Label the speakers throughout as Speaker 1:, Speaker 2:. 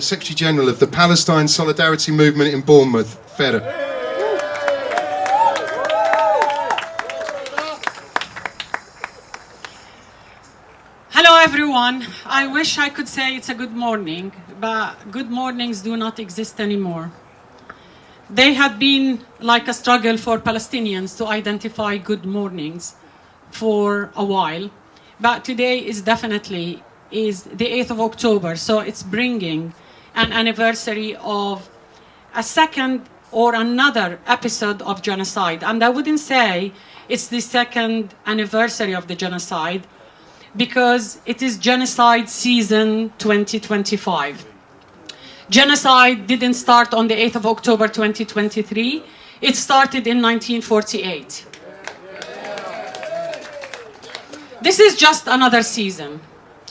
Speaker 1: Secretary General of the Palestine Solidarity Movement in Bournemouth, Feder.
Speaker 2: Hello everyone. I wish I could say it's a good morning, but good mornings do not exist anymore. They had been like a struggle for Palestinians to identify good mornings for a while, but today is definitely the 8th of October, so it's bringing an anniversary of a second or another episode of genocide. And I wouldn't say it's the second anniversary of the genocide, because it is genocide season 2025. Genocide didn't start on the 8th of October 2023. It started in 1948. This is just another season,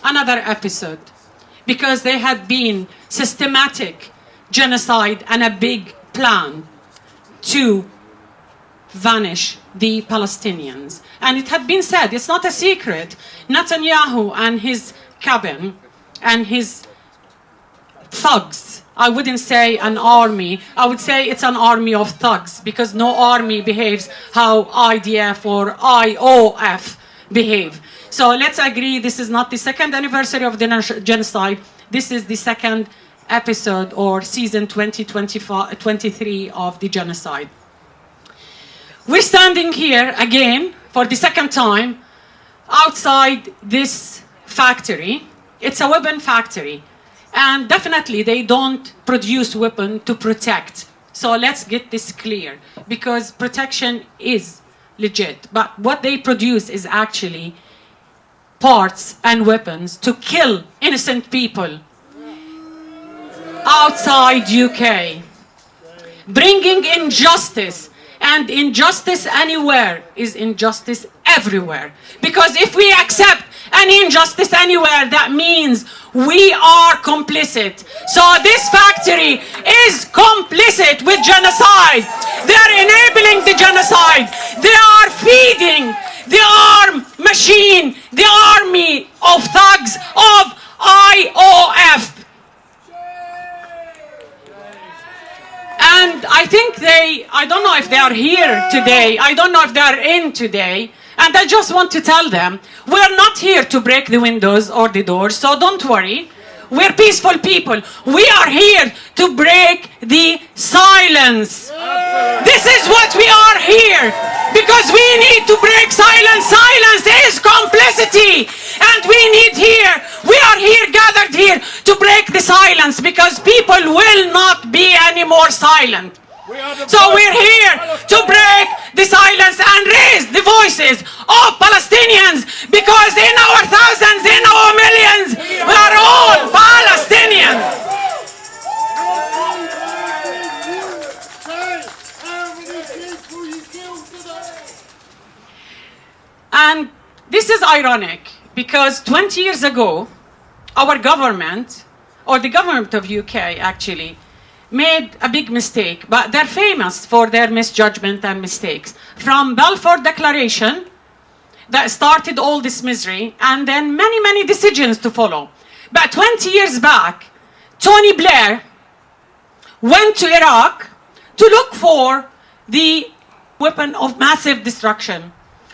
Speaker 2: another episode, because there had been systematic genocide and a big plan to vanish the Palestinians. And it had been said, it's not a secret, Netanyahu and his cabin and his thugs, I wouldn't say an army, I would say it's an army of thugs, because no army behaves how IDF or IOF behave. So let's agree this is not the second anniversary of the genocide, this is the second episode or season 2023 of the genocide. We're standing here again for the second time outside this factory. It's a weapon factory, and definitely they don't produce weapons to protect. So let's get this clear, because protection is legit, but what they produce is actually parts and weapons to kill innocent people outside UK, bringing injustice. And injustice anywhere is injustice everywhere. Because if we accept any injustice anywhere, that means we are complicit. So this factory is complicit with genocide. They're enabling the genocide. They are feeding the armed machine, the army of thugs of IOF. And I think I don't know if they are here today, I don't know if they are in today, and I just want to tell them, we're not here to break the windows or the doors, so don't worry. We're peaceful people. We are here to break the silence. This is what we are here, because we need to break silence. Silence is complicity, and we are here gathered here to break the silence, because people will not be any more silent. So we're here to break the silence and raise the voices of Palestinians, because in our thousands, in our millions, we are all Palestinians. And this is ironic, because 20 years ago, our government, or the government of UK actually, made a big mistake, but they're famous for their misjudgment and mistakes. From Balfour Declaration, that started all this misery, and then many, many decisions to follow. But 20 years back, Tony Blair went to Iraq to look for the weapon of massive destruction.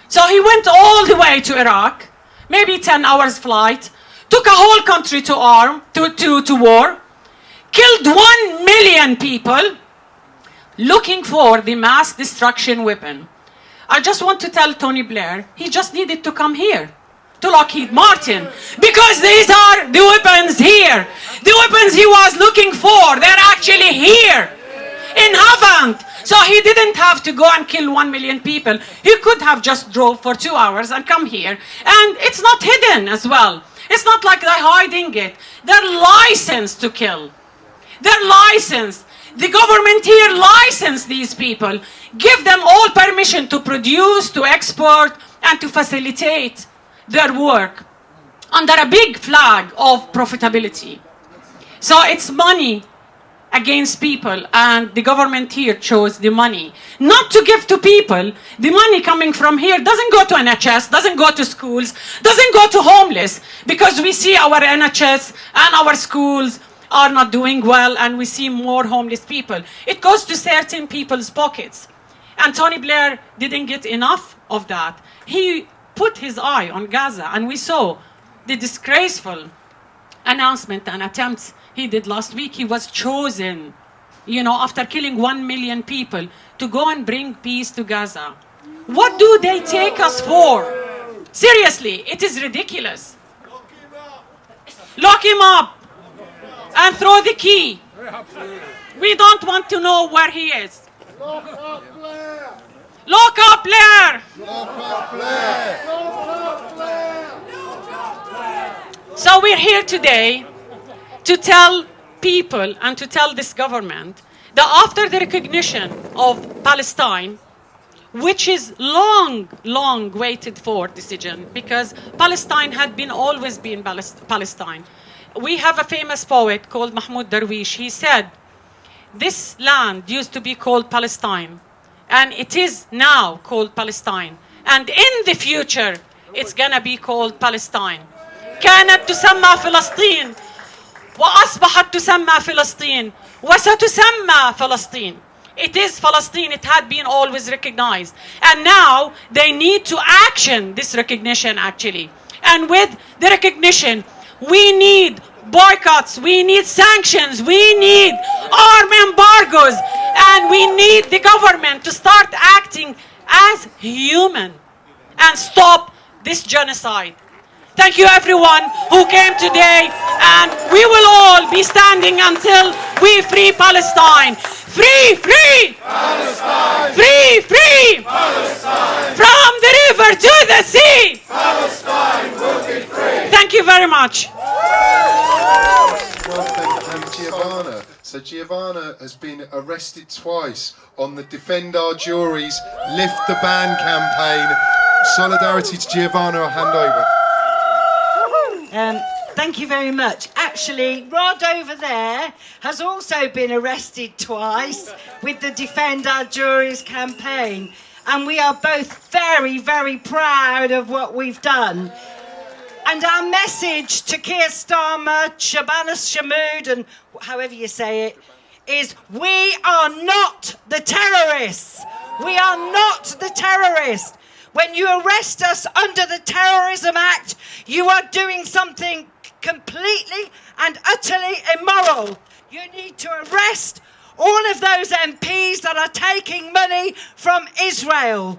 Speaker 2: So he went all the way to Iraq, maybe 10 hours flight, took a whole country to war, killed 1 million people, looking for the mass destruction weapon. I just want to tell Tony Blair, he just needed to come here, to Lockheed Martin, because these are the weapons here. The weapons he was looking for, they're actually here, in Havant. So he didn't have to go and kill 1 million people. He could have just drove for 2 hours and come here. And it's not hidden as well. It's not like they're hiding it. They're licensed to kill. They're licensed. The government here licensed these people, give them all permission to produce, to export, and to facilitate their work under a big flag of profitability. So it's money against people, and the government here chose the money not to give to people. The money coming from here doesn't go to NHS, doesn't go to schools, doesn't go to homeless, because we see our NHS and our schools are not doing well and we see more homeless people. It goes to certain people's pockets. And Tony Blair didn't get enough of that. He put his eye on Gaza, and we saw the disgraceful announcement and attempts he did last week. He was chosen, after killing 1 million people, to go and bring peace to Gaza. What do they take us for? Seriously, it is ridiculous. Lock him up and throw the key. We don't want to know where he is.
Speaker 3: Lock up Blair!
Speaker 2: Lock up Blair!
Speaker 3: Lock up Blair! Lock up Blair!
Speaker 2: So we're here today to tell people and to tell this government that after the recognition of Palestine, which is long waited for decision, because Palestine had always been Palestine. We have a famous poet called Mahmoud Darwish. He said, this land used to be called Palestine, and it is now called Palestine. And in the future, it's gonna be called Palestine. كانت تسمى فلسطين وأصبحت تسمى فلسطين وستسمى فلسطين. It is Palestine. It had been always recognized. And now they need to action this recognition, actually. And with the recognition, we need boycotts, we need sanctions, we need arm embargoes, and we need the government to start acting as human and stop this genocide. Thank you, everyone who came today, and we will all be standing until we free Palestine. Free, free!
Speaker 3: Palestine!
Speaker 2: Free, free!
Speaker 3: Palestine!
Speaker 2: From the river to the sea!
Speaker 3: Palestine will be free!
Speaker 2: Thank you very much.
Speaker 1: One thing, Giovanna. So Giovanna has been arrested twice on the Defend Our Juries, Lift the Ban campaign. Solidarity to Giovanna. I'll hand over.
Speaker 4: Thank you very much. Actually, Rod over there has also been arrested twice with the Defend Our Juries campaign. And we are both very, very proud of what we've done. And our message to Keir Starmer, Shabana Shamood, and however you say it, is we are not the terrorists. We are not the terrorists. When you arrest us under the Terrorism Act, you are doing something completely and utterly immoral. You need to arrest all of those MPs that are taking money from Israel.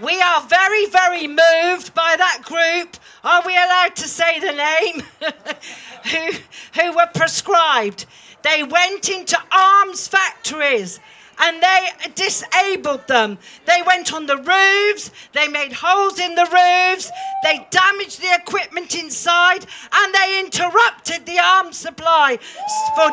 Speaker 4: We are very, very moved by that group. Are we allowed to say the name? who were proscribed. They went into arms factories and they disabled them. They went on the roofs, they made holes in the roofs, they damaged the equipment inside, and they interrupted the arms supply for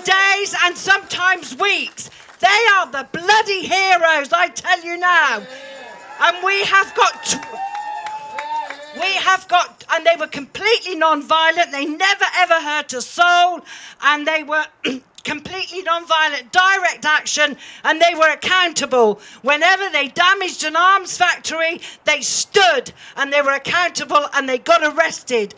Speaker 4: days and sometimes weeks. They are the bloody heroes, I tell you now. And we have got, and they were completely non-violent. They never ever hurt a soul, and they were completely non-violent, direct action, and they were accountable. Whenever they damaged an arms factory, they stood, and they were accountable, and they got arrested.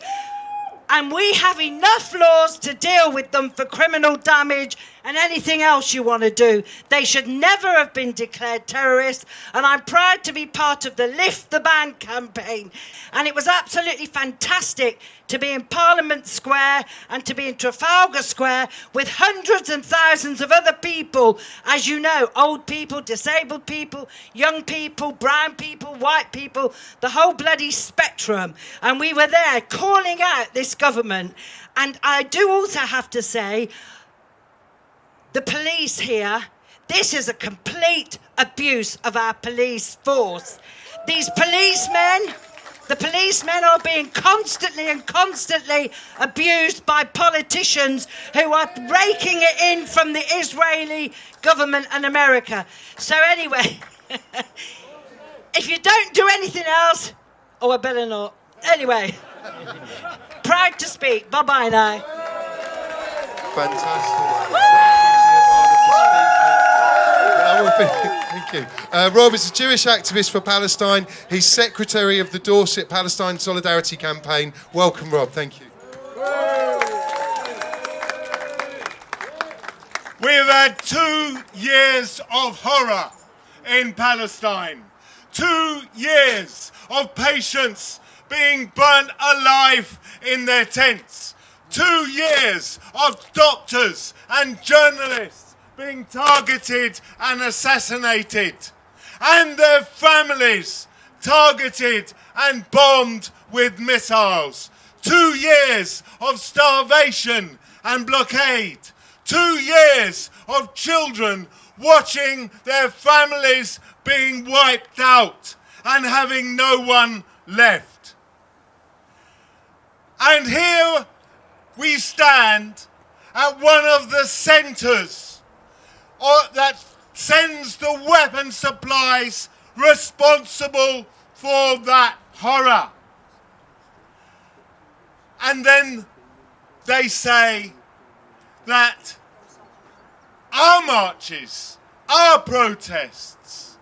Speaker 4: And we have enough laws to deal with them for criminal damage and anything else you want to do. They should never have been declared terrorists. And I'm proud to be part of the Lift the Ban campaign. And it was absolutely fantastic to be in Parliament Square and to be in Trafalgar Square with hundreds and thousands of other people. As you know, old people, disabled people, young people, brown people, white people, the whole bloody spectrum. And we were there calling out this government. And I do also have to say, the police here, this is a complete abuse of our police force. These policemen, the policemen are being constantly abused by politicians who are raking it in from the Israeli government and America. So anyway, if you don't do anything else, I better not. Anyway, proud to speak. Bye-bye now.
Speaker 1: Fantastic. Thank you. Rob is a Jewish activist for Palestine. He's secretary of the Dorset Palestine Solidarity Campaign. Welcome, Rob. Thank you.
Speaker 5: We've had 2 years of horror in Palestine. 2 years of patients being burnt alive in their tents. 2 years of doctors and journalists being targeted and assassinated. And their families targeted and bombed with missiles. 2 years of starvation and blockade. 2 years of children watching their families being wiped out and having no one left. And here we stand at one of the centres that sends the weapon supplies responsible for that horror. And then they say that our marches, our protests,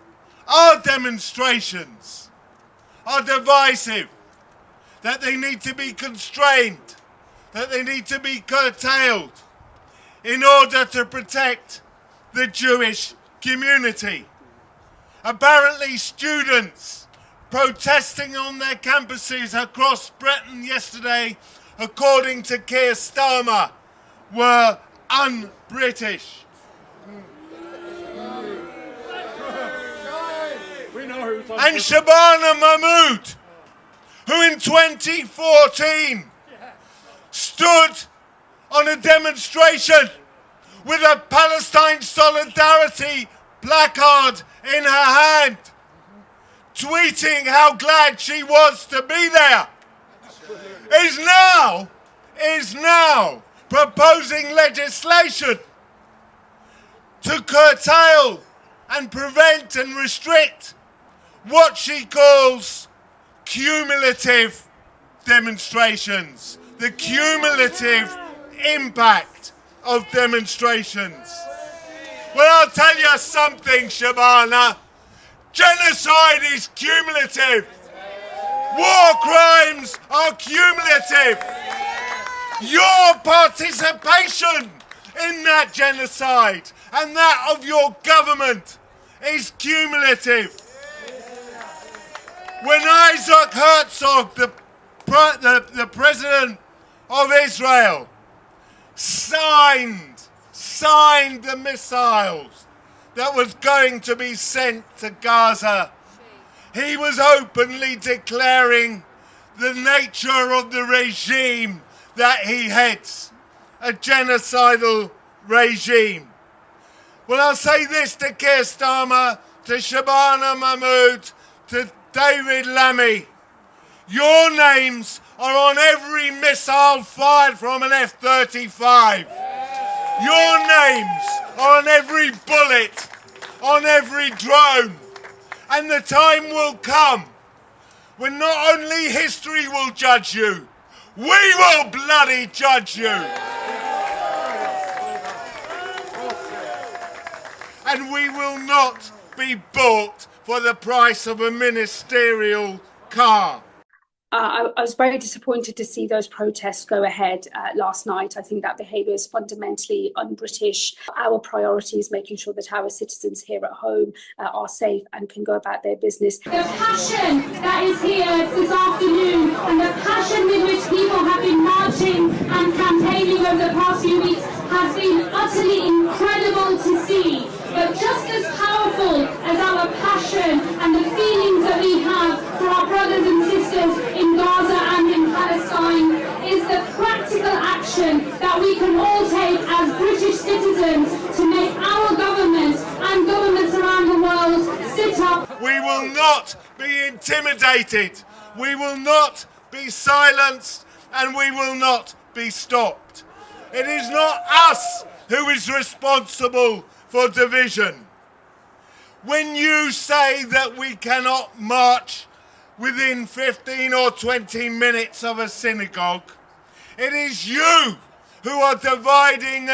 Speaker 5: our demonstrations are divisive, that they need to be constrained, that they need to be curtailed in order to protect the Jewish community. Apparently, students protesting on their campuses across Britain yesterday, according to Keir Starmer, were un-British. And Shabana Mahmood, who in 2014 stood on a demonstration with a Palestine Solidarity placard in her hand, tweeting how glad she was to be there, is now proposing legislation to curtail and prevent and restrict what she calls cumulative demonstrations, the cumulative impact of demonstrations. Well, I'll tell you something, Shabana. Genocide is cumulative. War crimes are cumulative. Your participation in that genocide and that of your government is cumulative. When Isaac Herzog, the president of Israel, signed the missiles that was going to be sent to Gaza, he was openly declaring the nature of the regime that he heads, a genocidal regime. Well, I'll say this to Keir Starmer, to Shabana Mahmood, to David Lammy. Your names are on every missile fired from an F-35. Your names are on every bullet, on every drone. And the time will come when not only history will judge you, we will bloody judge you. And we will not be bought for the price of a ministerial car.
Speaker 6: I was very disappointed to see those protests go ahead last night. I think that behaviour is fundamentally un-British. Our priority is making sure that our citizens here at home are safe and can go about their business.
Speaker 7: The passion that is here this afternoon and the passion with which people have been marching and campaigning over the past few weeks has been utterly incredible to see. But just as powerful as our passion and the feelings that we have for our brothers and sisters in Gaza and in Palestine is the practical action that we can all take as British citizens to make our government and governments around the world sit up.
Speaker 5: We will not be intimidated. We will not be silenced, and we will not be stopped. It is not us who is responsible for division. When you say that we cannot march within 15 or 20 minutes of a synagogue, it is you who are dividing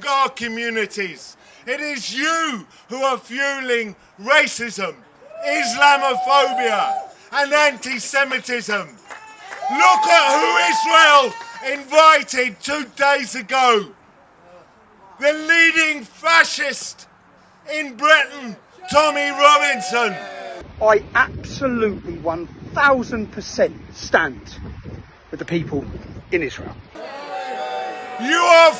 Speaker 5: our communities. It is you who are fueling racism, Islamophobia and anti-Semitism. Look at who Israel invited 2 days ago. The leading fascist in Britain, Tommy Robinson.
Speaker 8: I absolutely 1000% stand with the people in Israel.
Speaker 5: You are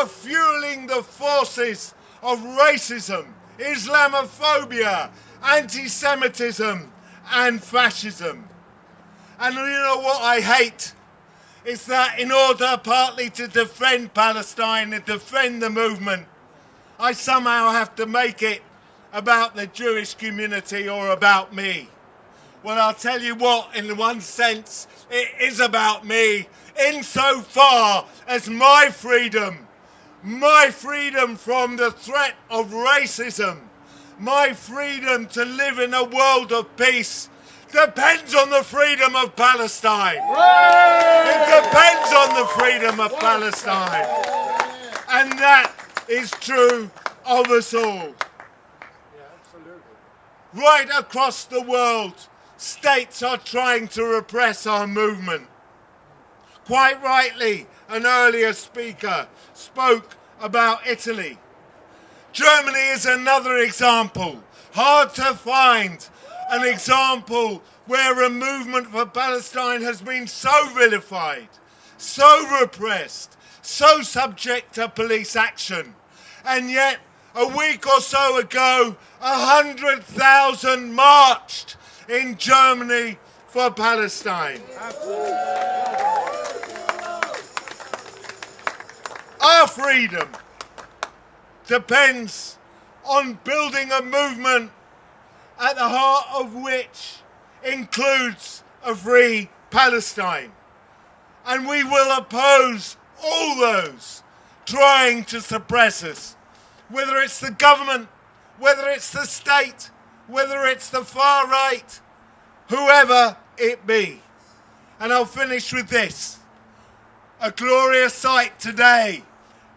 Speaker 5: fueling the forces of racism, Islamophobia, anti-Semitism and fascism. And you know what I hate? It's that in order partly to defend Palestine and defend the movement, I somehow have to make it about the Jewish community or about me. Well, I'll tell you what, in one sense, it is about me, insofar as my freedom from the threat of racism, my freedom to live in a world of peace, depends on the freedom of Palestine. It depends on the freedom of Palestine. And that is true of us all. Right across the world, states are trying to repress our movement. Quite rightly, an earlier speaker spoke about Italy. Germany is another example. Hard to find an example where a movement for Palestine has been so vilified, so repressed, so subject to police action. And yet, a week or so ago, 100,000 marched in Germany for Palestine. Our freedom depends on building a movement at the heart of which includes a free Palestine. And we will oppose all those trying to suppress us, whether it's the government, whether it's the state, whether it's the far right, whoever it be. And I'll finish with this. A glorious sight today,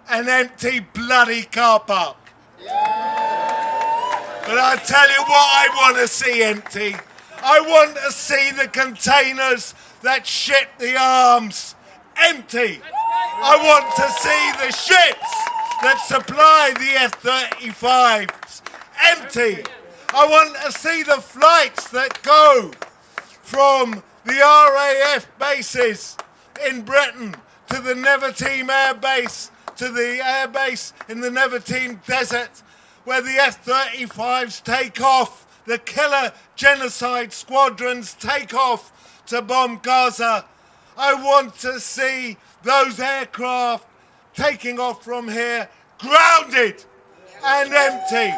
Speaker 5: an empty bloody car park. But I tell you what I want to see empty. I want to see the containers that ship the arms empty. I want to see the ships that supply the F-35s empty. I want to see the flights that go from the RAF bases in Britain to the Neverteam Air Base, to the air base in the Neverteam Desert, where the F-35s take off, the killer genocide squadrons take off to bomb Gaza. I want to see those aircraft taking off from here, grounded and empty.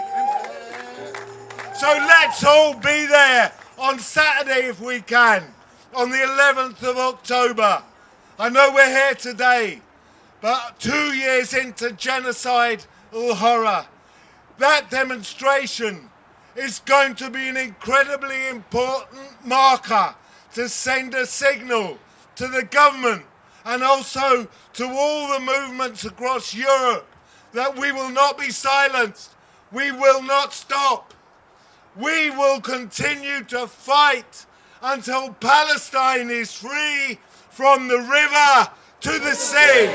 Speaker 5: So let's all be there on Saturday if we can, on the 11th of October. I know we're here today, but 2 years into genocide horror, that demonstration is going to be an incredibly important marker to send a signal to the government and also to all the movements across Europe that we will not be silenced. We will not stop. We will continue to fight until Palestine is free from the river to the sea.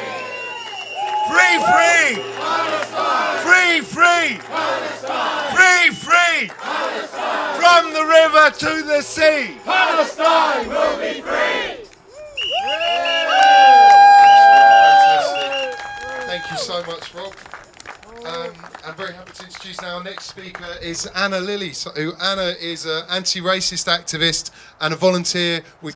Speaker 5: Free, free! Palestine! Free, free! Palestine! Free, free! Palestine! From the river to the sea.
Speaker 3: Palestine will be free!
Speaker 1: Thank you so much, Rob. I'm very happy to introduce now our next speaker is Anna Lilly. Anna is an anti-racist activist and a volunteer with